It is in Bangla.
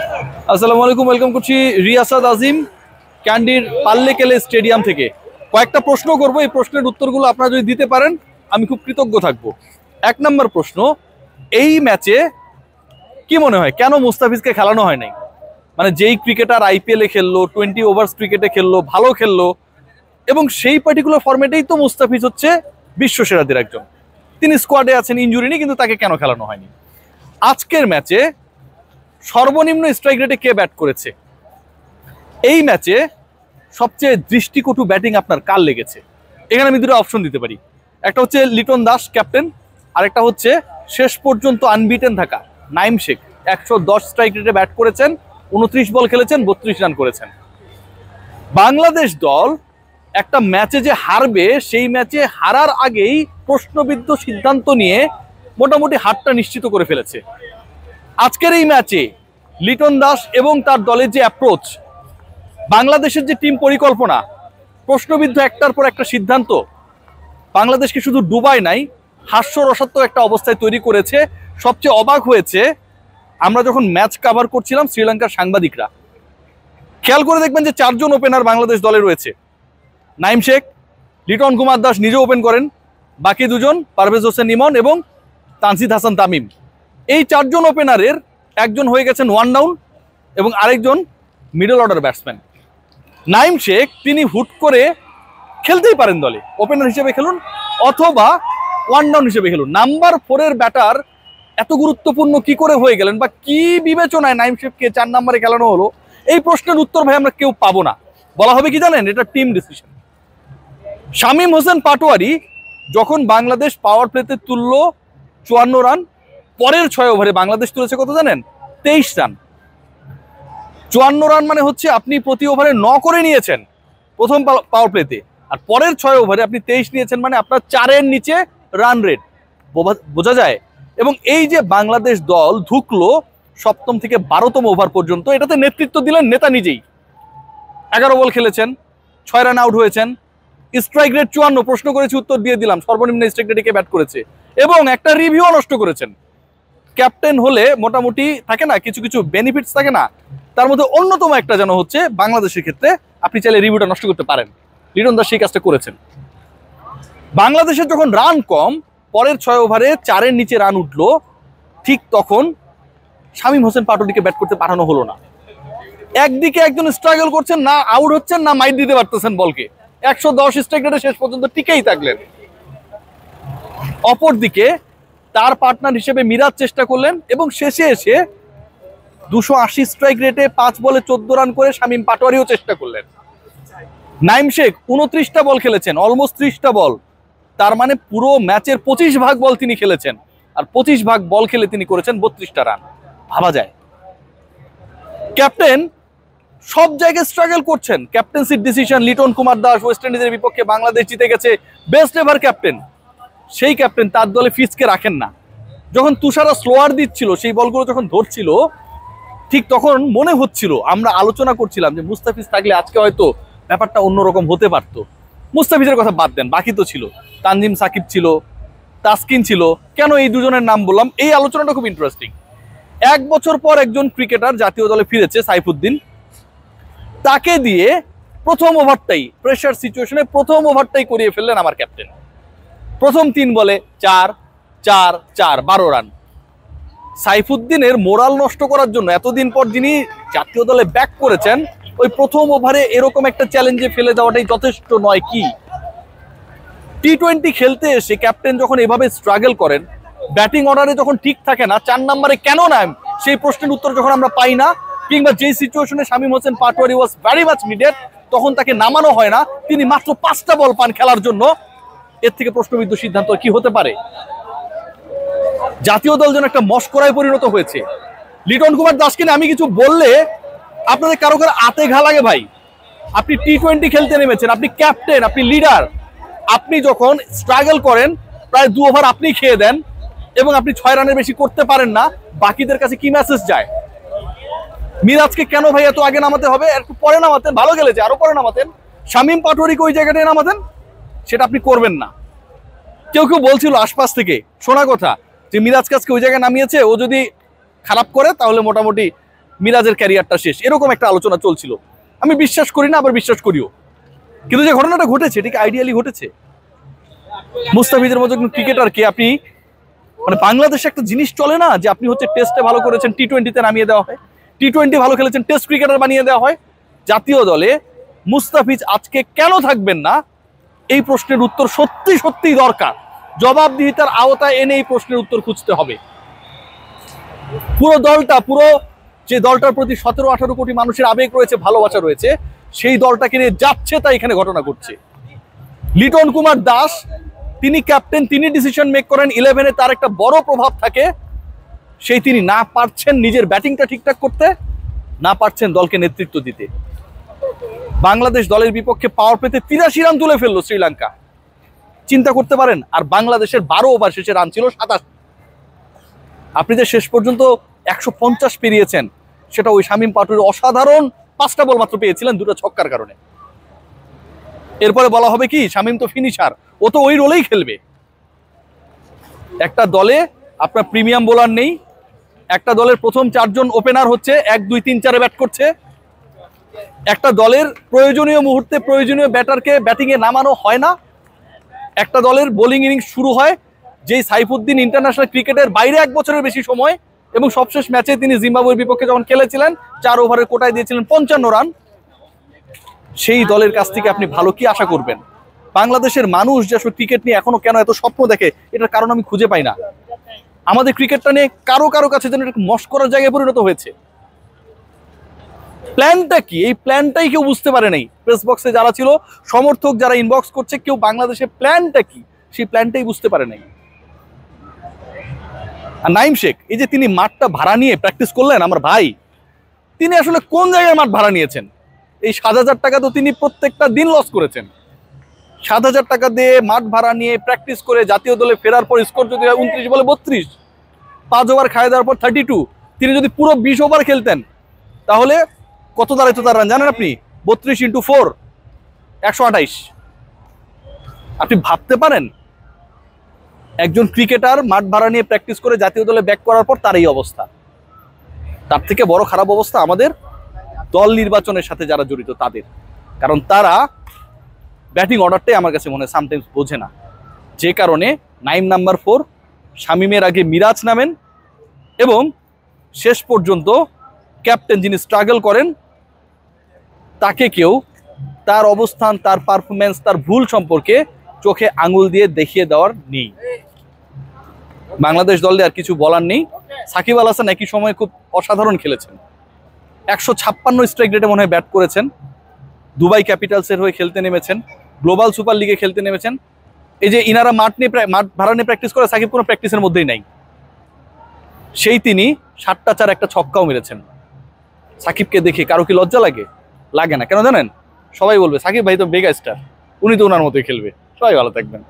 আসসালামু আলাইকুম, ওয়েলকাম করছি রিয়াসাদ আজিম ক্যান্ডির পাল্লেকেলে স্টেডিয়াম থেকে। কয়েকটা প্রশ্ন করব, এই প্রশ্নের উত্তরগুলো আপনারা যদি দিতে পারেন আমি খুব কৃতজ্ঞ থাকব। 1 নম্বর প্রশ্ন, এই ম্যাচে কি মনে হয় কেন মুস্তাফিজকে খেলানো হয় নাই? মানে যেই ক্রিকেটার আইপিএলে খেললো, 20 ওভার্স ক্রিকেটে খেললো, ভালো খেললো, এবং সেই পার্টিকুলার ফরম্যাটেই তো মুস্তাফিজ হচ্ছে বিশ্বসেরাদের একজন। তিনি স্কোয়াডে আছেন, ইনজুরি নেই, কিন্তু তাকে কেন খেলানো হয়নি? আজকের ম্যাচে সর্বনিম্ন স্ট্রাইক রেটে কে ব্যাট করেছে? এই ম্যাচে সবচেয়ে দৃষ্টিকটু ব্যাটিং আপনার কার লেগেছে? এখানে আমি দুটো অপশন দিতে পারি। একটা হচ্ছে লিটন দাস ক্যাপ্টেন, আরেকটা হচ্ছে শেষ পর্যন্ত আনবিটেন থাকা নাইম শেখ। 110 স্ট্রাইক রেটে ব্যাট করেছেন, 29 বল খেলেছেন, 32 রান করেছেন। বাংলাদেশ দল একটা ম্যাচে যে হারবে, সেই ম্যাচে হারার আগেই প্রশ্নবিদ্ধ সিদ্ধান্ত নিয়ে মোটামুটি হারটা নিশ্চিত করে ফেলেছে। আজকের এই ম্যাচে লিটন দাস এবং তার দলের যে অ্যাপ্রোচ, বাংলাদেশের যে টিম পরিকল্পনা, প্রশ্নবিদ্ধ একটার পর একটা সিদ্ধান্ত বাংলাদেশকে শুধু ডুবাই নাই, হাস্যরসাত্মক একটা অবস্থায় তৈরি করেছে। সবচেয়ে অবাক হয়েছে আমরা যখন ম্যাচ কাভার করছিলাম, শ্রীলঙ্কার সাংবাদিকরা খেয়াল করে দেখবেন যে 4 জন ওপেনার বাংলাদেশ দলে রয়েছে। নাইম শেখ, লিটন কুমার দাস নিজে ওপেন করেন, বাকি দুজন পারভেজ হোসেন ইমন এবং তানজিদ হাসান তামিম। এই 4 জন ওপেনারের একজন হয়ে গেছেন ওয়ান ডাউন এবং আরেকজন middle order batsman. Naim Sheikh তিনি হুট করে খেলতেই পারেন, দলে ওপেনার হিসেবে খেলুন অথবা ওয়ান ডাউন হিসেবে খেলুন। নাম্বার 4-এর ব্যাটার এত গুরুত্বপূর্ণ কি করে হয়ে গেলেন, বা কি বিবেচনায় নাইম শেখকে 4 নম্বরে খেলানো হলো? এই প্রশ্নের উত্তর ভাই আমরা কেউ পাবো না। বলা হবে কি জানেন, এটা টিম ডিসিশন। শামীম হোসেন পাটোয়ারি যখন বাংলাদেশ পাওয়ার প্লেতে তুলল 54 রান, পরের 6 ওভারে বাংলাদেশ তুলেছে কত জানেন? 23 রান। 54 রান মানে হচ্ছে আপনি প্রতি ওভারে 9 করে নিয়েছেন প্রথম পাওয়ার প্লেতে, আর পরের 6 ওভারে আপনি 23 নিয়েছেন, মানে আপনার 4-এর নিচে রান রেট। বোঝা যায়। এবং এই যে বাংলাদেশ দল ঢুকলো 7ম থেকে 12তম ওভার পর্যন্ত, এটাতে নেতৃত্ব দিলেন নেতা নিজেই। 11 বল খেলেছেন, 6 রান আউট হয়েছেন। স্ট্রাইক রেট 54, প্রশ্ন করেছি উত্তর দিয়ে দিলাম, সর্বনিম্ন স্ট্রাইক রেটে কে ব্যাট করেছে, এবং একটা রিভিউ নষ্ট করেছেন। ক্যাপ্টেন হলে মোটামুটি থাকে না, কিছু কিছু বেনিফিটস থাকে না, তার মধ্যে অন্যতম একটা যেন হচ্ছে বাংলাদেশের ক্ষেত্রে আপনি চাইলে রিভিউটা নষ্ট করতে পারেন। লিটন দাস সেই কাজটা করেছেন। বাংলাদেশের যখন রান কম, পরের 6 ওভারে 4-এর নিচে রান উঠলো, ঠিক তখন শামীম হোসেন পাটোয়ারিকে ব্যাট করতে পাঠানো হলো না। একদিকে একজন স্ট্রাগল করছেন, না আউট হচ্ছেন না মাইট দিতে পারতেছেন বলকে, 110 স্ট্রাইক রেটে শেষ পর্যন্ত টিকেই থাকলেন। অপরদিকে তার পার্টনার হিসেবে মিরাজ চেষ্টা করলেন এবং শেষে এসে 280 স্ট্রাইক রেটে 5 বলে 14 রান করে শামীম পাটোয়ারিও চেষ্টা করলেন। নাইম শেখ 29টা বল খেলেছেন, অলমোস্ট 30টা বল, তার মানে পুরো ম্যাচের 25 ভাগ বল তিনি খেলেছেন, আর 25 ভাগ বল খেলে তিনি করেছেন 32টা রান। ভাবা যায়। ক্যাপ্টেন সব জায়গায় স্ট্রাগল করছেন। ক্যাপ্টেন্সির ডিসিশন, লিটন কুমার দাস ওয়েস্ট ইন্ডিজের বিপক্ষে বাংলাদেশ জিতে গেছে, বেস্ট এভার ক্যাপ্টেন। সেই ক্যাপ্টেন তার দলে ফিজকে রাখেন না। যখন তুষারা স্লোয়ার দিচ্ছিল, সেই বলগুলো যখন ধরছিল, ঠিক তখন মনে হচ্ছিল, আমরা আলোচনা করছিলাম যে মুস্তাফিজ থাকলে আজকে হয়তো ব্যাপারটা অন্যরকম হতে পারত। মুস্তাফিজের কথা বাদ দেন, বাকি তো ছিল, তানজিম সাকিব ছিল, তাসকিন ছিল। কেন এই দুজনের নাম বললাম, এই আলোচনাটা খুব ইন্টারেস্টিং। 1 বছর পর একজন ক্রিকেটার জাতীয় দলে ফিরেছে, সাইফুদ্দিন, তাকে দিয়ে প্রথম ওভারটাই প্রেসার সিচুয়েশনে প্রথম ওভারটাই করিয়ে ফেললেন আমার ক্যাপ্টেন। প্রথম 3 বলে 4-4-4 12 রান। সাইফুদ্দিনের মোরাল নষ্ট করার জন্য এতদিন পর যিনি জাতীয় দলে ব্যাক করেছেন, ওই প্রথম ওভারে এরকম একটা চ্যালেঞ্জে ফেলে দেওয়াটাই যথেষ্ট নয় কি? টি-20 খেলতে এসে ক্যাপ্টেন যখন এভাবে স্ট্রাগল করেন, ব্যাটিং অর্ডারে যখন ঠিক থাকে না, 4 নম্বরে কেন নাম, সেই প্রশ্নের উত্তর যখন আমরা পাই না, কিংবা যেই সিচুয়েশনে Shamim Hossain Patwari was very much needed, তখন তাকে নামানো হয় না, তিনি মাত্র 5টা বল পান খেলার জন্য, এর থেকে প্রশ্নবিদ্ধ সিদ্ধান্ত কি হতে পারে? জাতীয় দল যেন একটা মস্করায় পরিণত হয়েছে। লিটন কুমার দাসকে আমি কিছু বললে আপনাদের কারো কারো আতে ঘা লাগে ভাই। আপনি টি-20 খেলতে নেমেছেন, আপনি ক্যাপ্টেন, আপনি লিডার, আপনি যখন স্ট্রাগল করেন, প্রায় 2 ওভার আপনি খেয়ে দেন এবং আপনি 6 রানের বেশি করতে পারেন না, বাকিদের কাছে কি মেসেজ যায়? মিরাজকে কেন ভাই এত আগে নামাতে হবে? একটু পরে নামাতেন, ভালো খেলেছে, আরো পরে নামাতেন। শামীম পাটোয়ারিকে ওই জায়গাটায় নামাতেন, সেটা আপনি করবেন না। কেউ কেউ বলছিল আশপাশ থেকে শোনা কথা যে মিরাজ কাজকে ওই জায়গায় নামিয়েছে, ও যদি খারাপ করে তাহলে মোটামুটি মিরাজের ক্যারিয়ারটা শেষ, এরকম একটা আলোচনা চলছিল। আমি বিশ্বাস করি না, আবার বিশ্বাস করিও, কিন্তু যে ঘটনাটা ঘটেছে এটাকে আইডিয়ালি ঘটেছে। মুস্তাফিজের মতো ক্রিকেটারকে আপনি মানে বাংলাদেশে একটা জিনিস চলে না যে আপনি হচ্ছে টেস্টে ভালো করেছেন, টি-20-তে নামিয়ে দেওয়া হয়, টি-20 ভালো খেলেছেন, টেস্ট ক্রিকেটার বানিয়ে দেওয়া হয়। জাতীয় দলে মুস্তাফিজ আজকে কেন থাকবেন না, এই প্রশ্নের উত্তর সত্যি সত্যি দরকার। জবাবদিহিতার আওতায় এনে এই প্রশ্নের উত্তর খুঁজতে হবে। পুরো যে দলটার প্রতি 17-18 কোটি মানুষের আবেগ রয়েছে, ভালোবাসা রয়েছে, সেই দলটাকে নিয়ে যাচ্ছে তাই এখানে ঘটনা ঘটছে। লিটন কুমার দাস তিনি ক্যাপ্টেন, তিনি ডিসিশন মেক করেন, 11-এ তার একটা বড় প্রভাব থাকে, সেই তিনি না পারছেন নিজের ব্যাটিংটা ঠিকঠাক করতে, না পারছেন দলকে নেতৃত্ব দিতে। বাংলাদেশ দলের বিপক্ষে পাওয়ার প্লেতে 83 রান তুলে ফেললো শ্রীলঙ্কা, চিন্তা করতে পারেন। আর বাংলাদেশের 12 ওভার শেষে রান ছিল 27। আপনি যে শেষ পর্যন্ত 150 পেরিয়েছেন, সেটা ওই শামীম পাটোয়ারি অসাধারণ 5টা বল মাত্র পেয়েছিলেন, 2টা ছক্কার কারণে। এরপরে বলা হবে কি শামীম তো ফিনিশার, ও তো ওই রোলেই খেলবে। একটা দলে আপনার প্রিমিয়াম বোলার নেই, একটা দলের প্রথম 4 জন ওপেনার হচ্ছে 1, 2, 3, 4-এ ব্যাট করছে, একটা দলের প্রয়োজনীয় মুহূর্তে প্রয়োজনীয় ব্যাটারকে ব্যাটিংয়ে নামানো হয় না, একটা দলের বোলিং ইনিংস শুরু হয় যেই সাইফুদ্দিন ইন্টারন্যাশনাল ক্রিকেটের বাইরে 1 বছরের বেশি সময়, এবং সবশেষ ম্যাচে তিনি জিম্বাবুয়ের বিপক্ষে যখন খেলেছিলেন 4 ওভারের কোটায় দিয়েছিলেন 55 রান। সেই দলের কাছ থেকে আপনি ভালো কি আশা করবেন? বাংলাদেশের মানুষ যে আসলে ক্রিকেট নিয়ে এখনো কেন এত স্বপ্ন দেখে, এটার কারণ আমি খুঁজে পাই না। আমাদের ক্রিকেটটা নিয়ে কারো কাছে যেন একটা মস্করার জায়গায় পরিণত হয়েছে। প্ল্যানটা কি, এই প্ল্যানটাই কেউ বুঝতে পারে নাই। প্রেস বক্সে যারা ছিল, সমর্থক যারা ইনবক্স করছে, কেউ বাংলাদেশের প্ল্যানটা কি সেই প্ল্যানটাই বুঝতে পারে নাই। আর নাইম শেখ এই যে তিনি মাঠটা ভাড়া নিয়ে প্র্যাকটিস করলেন, আমার ভাই তিনি আসলে কোন জায়গায় মাঠ ভাড়া নিয়েছেন? এই 7,000 টাকা তো তিনি প্রত্যেকটা দিন লস করেছেন। 7,000 টাকা দিয়ে মাঠ ভাড়া নিয়ে প্র্যাকটিস করে জাতীয় দলে ফেরার পর স্কোর যদি হয় 29 বলে 32, 5 ওভার খায় দেওয়ার পর 32, তিনি যদি পুরো 20 ওভার খেলতেন তাহলে কত দাঁড়াইতো তার রান জানেন আপনি? 32 × 4 128। আপনি ভাবতে পারেন একজন ক্রিকেটার মাঠ ভাড়া নিয়ে প্র্যাকটিস করে জাতীয় দলে ব্যাক করার পর তার এই অবস্থা। তার থেকে বড় খারাপ অবস্থা আমাদের দল নির্বাচনের সাথে যারা জড়িত তাদের, কারণ তারা ব্যাটিং অর্ডারটাই আমার কাছে মনে হয় সামটাইমস বোঝে না। যে কারণে নাইম নাম্বার 4, শামীমের আগে মিরাজ নামেন, এবং শেষ পর্যন্ত ক্যাপ্টেন যিনি স্ট্রাগল করেন তাকে কেউ তার অবস্থান, তার পারফরমেন্স, তার ভুল সম্পর্কে চোখে আঙুল দিয়ে দেখিয়ে দেওয়ার নেই। বাংলাদেশ দলে আর কিছু বলার নেই। সাকিব আল হাসান একই সময় খুব অসাধারণ খেলেছেন, 156 স্ট্রাইক রেটে মনে হয় ব্যাট করেছেন, দুবাই ক্যাপিটালসের হয়ে খেলতে নেমেছেন, গ্লোবাল সুপার লিগে খেলতে নেমেছেন। এই যে ইনারা মাঠ ভাড়া নিয়ে প্র্যাকটিস করে, সাকিব কোনো প্র্যাকটিসের মধ্যেই নাই, সেই তিনি 7টা 4 একটা ছক্কাও মেরেছেন। সাকিবকে দেখে কারো কি লজ্জা লাগে? লাগে না। কেন জানেন? সবাই বলবে সাকিব ভাই তো মেগা স্টার, উনি তো ওনার মতোই খেলবে। সবাই ভালো থাকবেন।